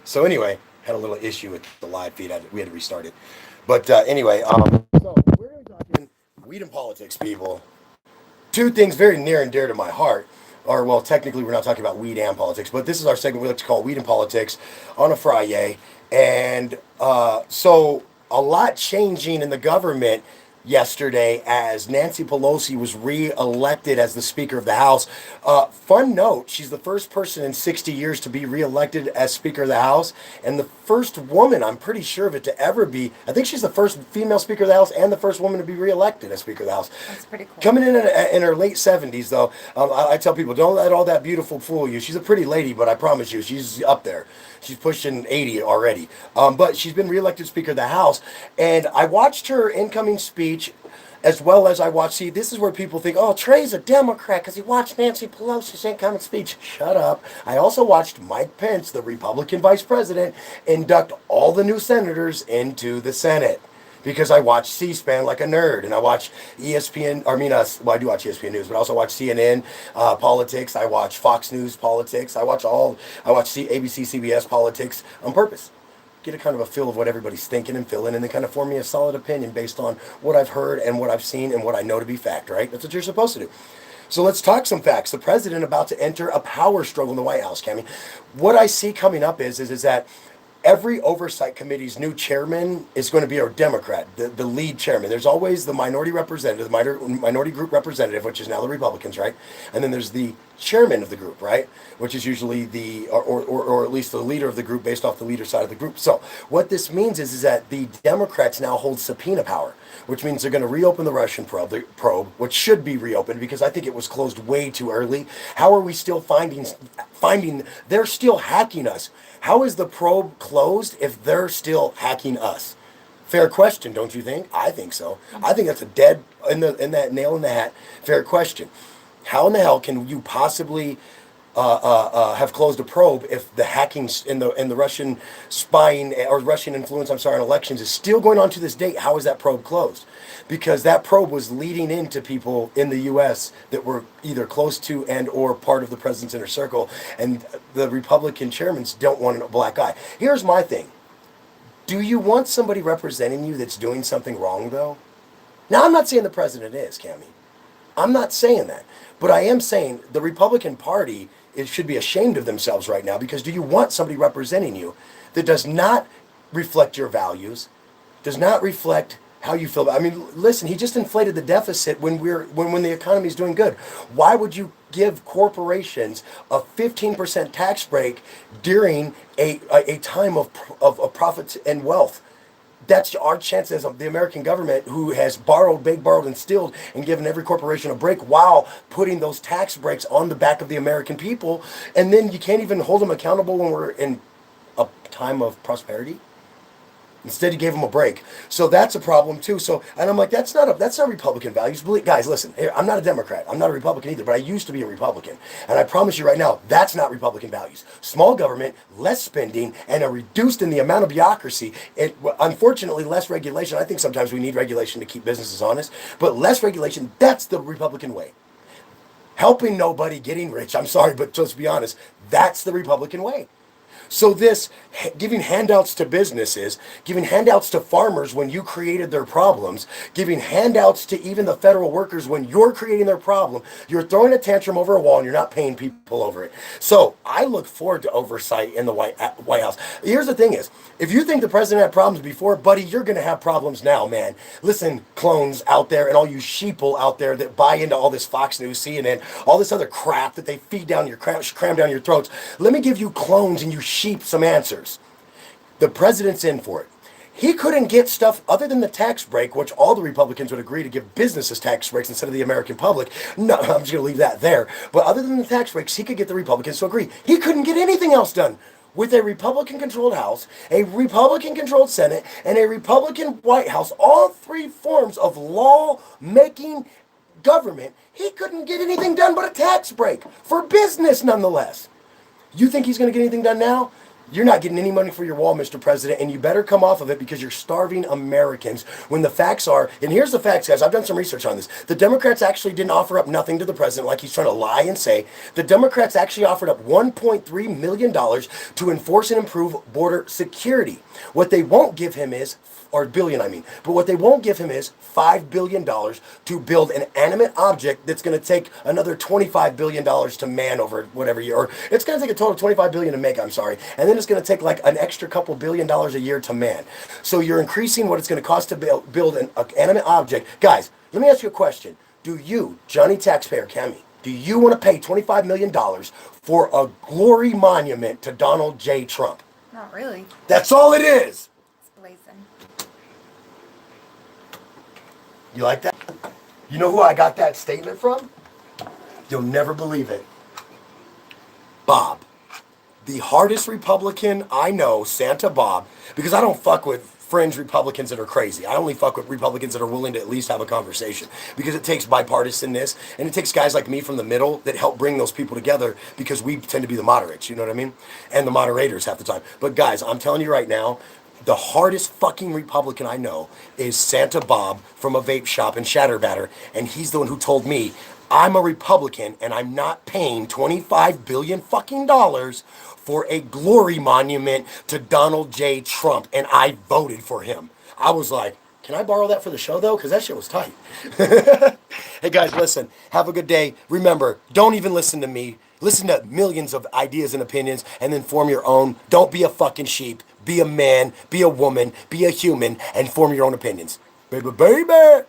So anyway, had a little issue with the live feed. We had to restart it. But anyway, so we're going to be talking weed and politics, people. Two things very near and dear to my heart. Or, well, technically, we're not talking about weed and politics, but this is our segment we like to call Weed and Politics on a Friday. And so, a lot changing in the government yesterday as Nancy Pelosi was re-elected as the Speaker of the House. Fun note, she's the first person in 60 years to be re-elected as Speaker of the House, and the first woman, I'm pretty sure of it, to ever be. I think she's the first female Speaker of the House and the first woman to be re-elected as Speaker of the House. That's pretty cool. Coming in her late 70s, though, I tell people, don't let all that beautiful fool you. She's a pretty lady, but I promise you, she's up there. She's pushing 80 already. But she's been reelected Speaker of the House. And I watched her incoming speech as well as I watched. See, this is where people think, oh, Trey's a Democrat because he watched Nancy Pelosi's incoming speech. Shut up. I also watched Mike Pence, the Republican vice president, induct all the new senators into the Senate because I watch C-SPAN like a nerd, and I watch ESPN. I do watch ESPN News, but I also watch CNN politics. I watch Fox News politics. I watch ABC, CBS politics on purpose. Get a kind of a feel of what everybody's thinking and feeling, and then kind of form me a solid opinion based on what I've heard and what I've seen and what I know to be fact. Right? That's what you're supposed to do. So let's talk some facts. The president about to enter a power struggle in the White House, Cammy. What I see coming up is that every oversight committee's new chairman is going to be a Democrat, the lead chairman. There's always the minority representative, the minority group representative, which is now the Republicans, right? And then there's the chairman of the group, right? Which is usually or at least the leader of the group based off the leader side of the group. So what this means is that the Democrats now hold subpoena power, which means they're going to reopen the Russian probe, which should be reopened because I think it was closed way too early. How are we still finding they're still hacking us? How is the probe closed if they're still hacking us? Fair question, don't you think? I think so. I think that's a dead in that nail in the hat. Fair question. How in the hell can you possibly have closed a probe if the hacking in the Russian spying or Russian influence, I'm sorry, on elections is still going on to this date? How is that probe closed? Because that probe was leading into people in the U.S. that were either close to and or part of the president's inner circle, and the Republican chairmen don't want a black eye. Here's my thing. Do you want somebody representing you that's doing something wrong, though? Now, I'm not saying the president is, Cammie. I'm not saying that. But I am saying the Republican Party should be ashamed of themselves right now because do you want somebody representing you that does not reflect your values, does not reflect how you feel? I mean, listen, he just inflated the deficit when the economy is doing good. Why would you give corporations a 15% tax break during a time of profit and wealth? That's our chances of the American government who has begged, borrowed, and stealed and given every corporation a break while putting those tax breaks on the back of the American people. And then you can't even hold them accountable when we're in a time of prosperity. Instead, he gave them a break. So that's a problem too. So, and I'm like, that's not Republican values. Guys, listen, I'm not a Democrat. I'm not a Republican either, but I used to be a Republican. And I promise you right now, that's not Republican values. Small government, less spending, and a reduced in the amount of bureaucracy. Unfortunately, less regulation. I think sometimes we need regulation to keep businesses honest, but less regulation, that's the Republican way. Helping nobody, getting rich. I'm sorry, but let's be honest, that's the Republican way. So this giving handouts to businesses, giving handouts to farmers when you created their problems, giving handouts to even the federal workers when you're creating their problem, you're throwing a tantrum over a wall and you're not paying people over it. So I look forward to oversight in the White House. Here's the thing is, if you think the president had problems before, buddy, you're going to have problems now, man. Listen, clones out there and all you sheeple out there that buy into all this Fox News, CNN, all this other crap that they feed down cram down your throats. Let me give you clones and you sheep some answers. The president's in for it. He couldn't get stuff other than the tax break, which all the Republicans would agree to give businesses tax breaks instead of the American public. No, I'm just going to leave that there. But other than the tax breaks, he could get the Republicans to agree. He couldn't get anything else done. With a Republican-controlled House, a Republican-controlled Senate, and a Republican White House, all three forms of law-making government, he couldn't get anything done but a tax break for business nonetheless. You think he's going to get anything done now? You're not getting any money for your wall, Mr. President, and you better come off of it because you're starving Americans. When the facts are, and here's the facts, guys, I've done some research on this. The Democrats actually didn't offer up nothing to the president like he's trying to lie and say. The Democrats actually offered up $1.3 million to enforce and improve border security. What they won't give him is, or billion, I mean. But what they won't give him is $5 billion to build an animate object that's going to take another $25 billion to man over whatever year. Or it's going to take a total of $25 billion to make, I'm sorry. And then it's going to take like an extra couple $1 billion a year to man. So you're increasing what it's going to cost to build an animate object. Guys, let me ask you a question. Do you, Johnny Taxpayer Cammy, do you want to pay $25 million for a glory monument to Donald J. Trump? Not really. That's all it is. It's blazing. You like that? You know who I got that statement from? You'll never believe it. Bob. The hardest Republican I know, Santa Bob, because I don't fuck with fringe Republicans that are crazy. I only fuck with Republicans that are willing to at least have a conversation, because it takes bipartisanness and it takes guys like me from the middle that help bring those people together, because we tend to be the moderates, you know what I mean? And the moderators half the time. But guys, I'm telling you right now, the hardest fucking Republican I know is Santa Bob from a vape shop in Shatterbatter, and he's the one who told me, I'm a Republican and I'm not paying $25 billion fucking dollars for a glory monument to Donald J. Trump, and I voted for him. I was like, can I borrow that for the show though? Because that shit was tight. Hey guys, listen, have a good day. Remember, don't even listen to me. Listen to millions of ideas and opinions and then form your own. Don't be a fucking sheep. Be a man, be a woman, be a human, and form your own opinions. Baby, baby.